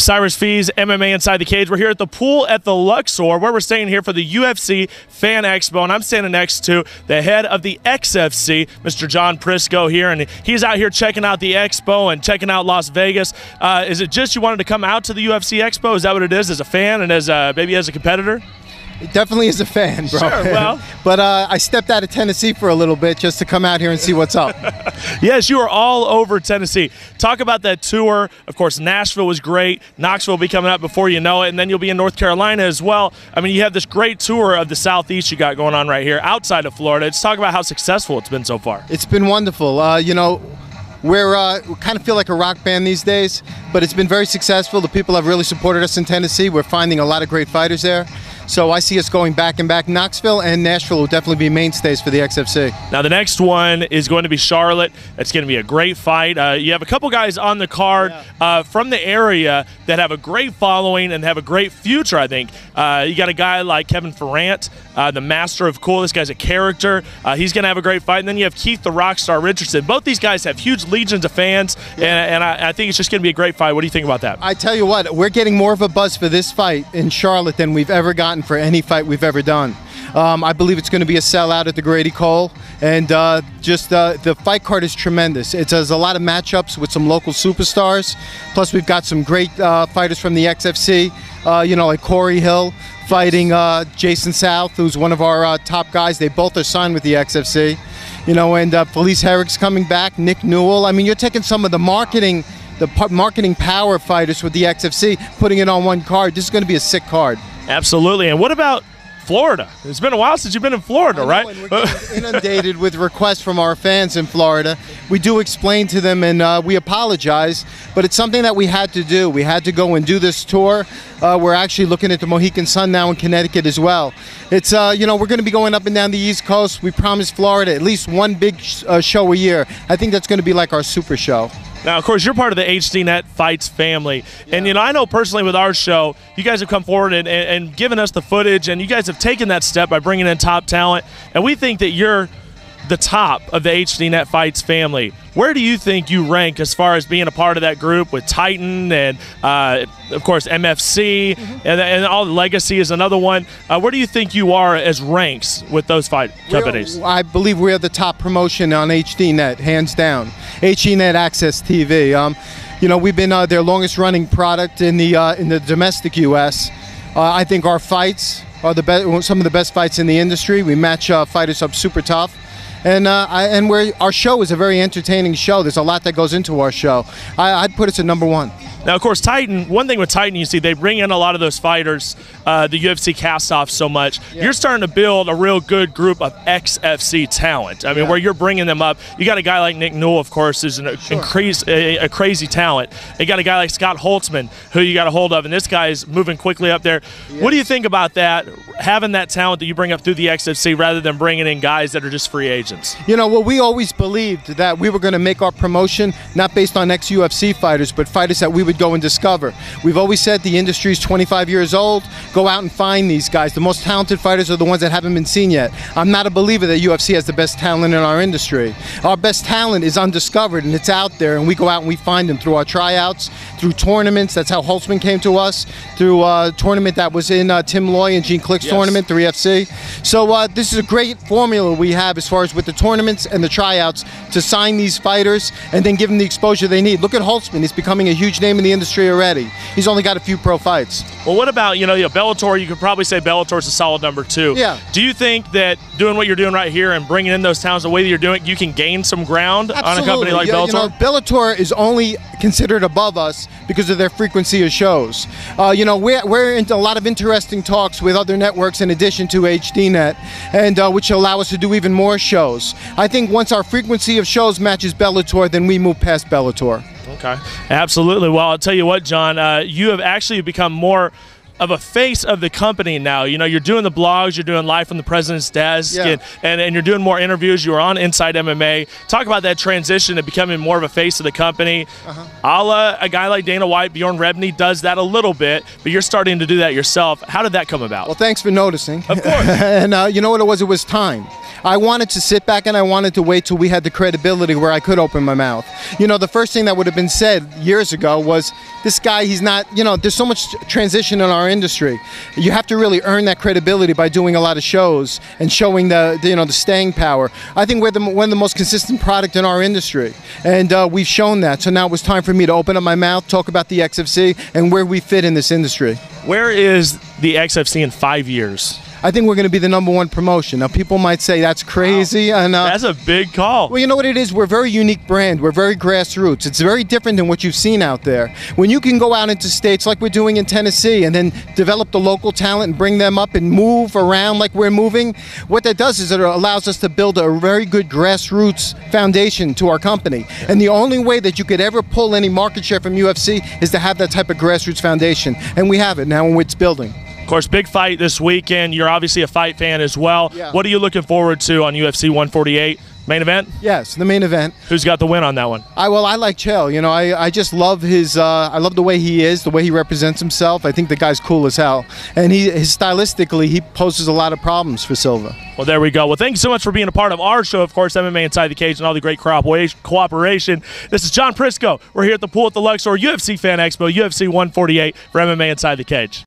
Cyrus Fees, MMA Inside the Cage. We're here at the pool at the Luxor, where we're staying here for the UFC Fan Expo, and I'm standing next to the head of the XFC, Mr. John Prisco here, and he's out here checking out the expo and checking out Las Vegas. Is it just you wanted to come out to the UFC Expo? Is that what it is, as a fan and as maybe as a competitor? It definitely is a fan, bro. Sure, well. But I stepped out of Tennessee for a little bit just to come out here and see what's up. Yes, you are all over Tennessee. Talk about that tour. Of course, Nashville was great. Knoxville will be coming up before you know it, and then you'll be in North Carolina as well. I mean, you have this great tour of the Southeast you got going on right here outside of Florida. Let's talk about how successful it's been so far. It's been wonderful. You know, we kind of feel like a rock band these days, but it's been very successful. The people have really supported us in Tennessee. We're finding a lot of great fighters there. So I see us going back and back. Knoxville and Nashville will definitely be mainstays for the XFC. Now the next one is going to be Charlotte. It's going to be a great fight. You have a couple guys on the card from the area that have a great following and have a great future, I think. You got a guy like Kevin Ferrant, the master of cool. This guy's a character. He's going to have a great fight. And then you have Keith the Rockstar Richardson. Both these guys have huge legions of fans, and I think it's just going to be a great fight. What do you think about that? I tell you what, we're getting more of a buzz for this fight in Charlotte than we've ever gotten for any fight we've ever done. I believe it's going to be a sellout at the Grady Cole, and the fight card is tremendous. It has a lot of matchups with some local superstars, plus we've got some great fighters from the XFC, you know, like Corey Hill fighting Jason South, who's one of our top guys. They both are signed with the XFC, you know, and Felice Herrick's coming back, Nick Newell. I mean, you're taking some of the marketing power fighters with the XFC, putting it on one card. This is going to be a sick card. Absolutely. And what about Florida? It's been a while since you've been in Florida, right? And we're getting inundated with requests from our fans in Florida. We do explain to them, and we apologize, but it's something that we had to do. We had to go and do this tour. We're actually looking at the Mohegan Sun now in Connecticut as well. It's, you know, we're going to be going up and down the East Coast. We promised Florida at least one big show a year. I think that's going to be like our super show. Now, of course, you're part of the HDNet Fights family. And, you know, I know personally with our show, you guys have come forward and given us the footage, and you guys have taken that step by bringing in top talent. And we think that you're the top of the HDNet Fights family. Where do you think you rank as far as being a part of that group with Titan and, of course, MFC and all the Legacy is another one? Where do you think you are as ranks with those fight companies? I believe we're the top promotion on HDNet, hands down. HDNet Access TV. You know, we've been their longest running product in the domestic U.S. I think our fights are some of the best fights in the industry. We match fighters up super tough. And our show is a very entertaining show. There's a lot that goes into our show. I'd put us at #1. Now, of course, Titan, one thing with Titan, you see, they bring in a lot of those fighters, the UFC cast off so much. Yeah. You're starting to build a real good group of XFC talent. I mean, where you're bringing them up. You got a guy like Nick Newell, of course, who's a crazy talent. You got a guy like Scott Holtzman, who you got a hold of, and this guy is moving quickly up there. Yes. What do you think about that, having that talent that you bring up through the XFC rather than bringing in guys that are just free agents? You know, well, we always believed that we were going to make our promotion not based on ex-UFC fighters, but fighters that we would go and discover. We've always said the industry is 25 years old. Go out and find these guys. The most talented fighters are the ones that haven't been seen yet. I'm not a believer that UFC has the best talent in our industry. Our best talent is undiscovered, and it's out there, and we go out and we find them through our tryouts, through tournaments. That's how Holtzman came to us, through a tournament that was in Tim Loy and Gene Click's tournament, 3FC. So this is a great formula we have as far as with the tournaments and the tryouts to sign these fighters and then give them the exposure they need. Look at Holtzman. He's becoming a huge name in the industry already. He's only got a few pro fights. Well, what about, you know, Bellator? You could probably say Bellator's a solid #2. Yeah. Do you think that doing what you're doing right here and bringing in those talents the way that you're doing it, you can gain some ground on a company like Bellator? You know, Bellator is only considered above us because of their frequency of shows. You know, we're into a lot of interesting talks with other networks in addition to HDNet, and which allow us to do even more shows. I think once our frequency of shows matches Bellator, then we move past Bellator. Okay, absolutely. Well, I'll tell you what, John, you have actually become more of a face of the company now. You know, you're doing the blogs, you're doing live from the president's desk, and you're doing more interviews. You were on Inside MMA. Talk about that transition to becoming more of a face of the company. A la a guy like Dana White, Bjorn Rebney does that a little bit, but you're starting to do that yourself. How did that come about? Well, thanks for noticing. Of course. And you know what it was? It was time. I wanted to sit back and I wanted to wait till we had the credibility where I could open my mouth. You know, the first thing that would have been said years ago was, this guy, he's not, you know, there's so much transition in our industry. You have to really earn that credibility by doing a lot of shows and showing the you know, the staying power. I think we're one of the most consistent product in our industry, and we've shown that. So now it was time for me to open up my mouth, talk about the XFC and where we fit in this industry. Where is the XFC in 5 years? I think we're going to be the #1 promotion. Now, people might say that's crazy. Wow. And, that's a big call. Well, you know what it is? We're a very unique brand. We're very grassroots. It's very different than what you've seen out there. When you can go out into states like we're doing in Tennessee and then develop the local talent and bring them up and move around like we're moving, what that does is it allows us to build a very good grassroots foundation to our company. And the only way that you could ever pull any market share from UFC is to have that type of grassroots foundation. And we have it now, and it's building. Of course, big fight this weekend. You're obviously a fight fan as well. Yeah. What are you looking forward to on UFC 148? Main event? Yes, the main event. Who's got the win on that one? I like Chael. You know, I just love his. I love the way he is, the way he represents himself. I think the guy's cool as hell, and stylistically, he poses a lot of problems for Silva. Well, there we go. Well, thank you so much for being a part of our show, of course, MMA Inside the Cage, and all the great cooperation. This is John Prisco. We're here at the pool at the Luxor UFC Fan Expo, UFC 148 for MMA Inside the Cage.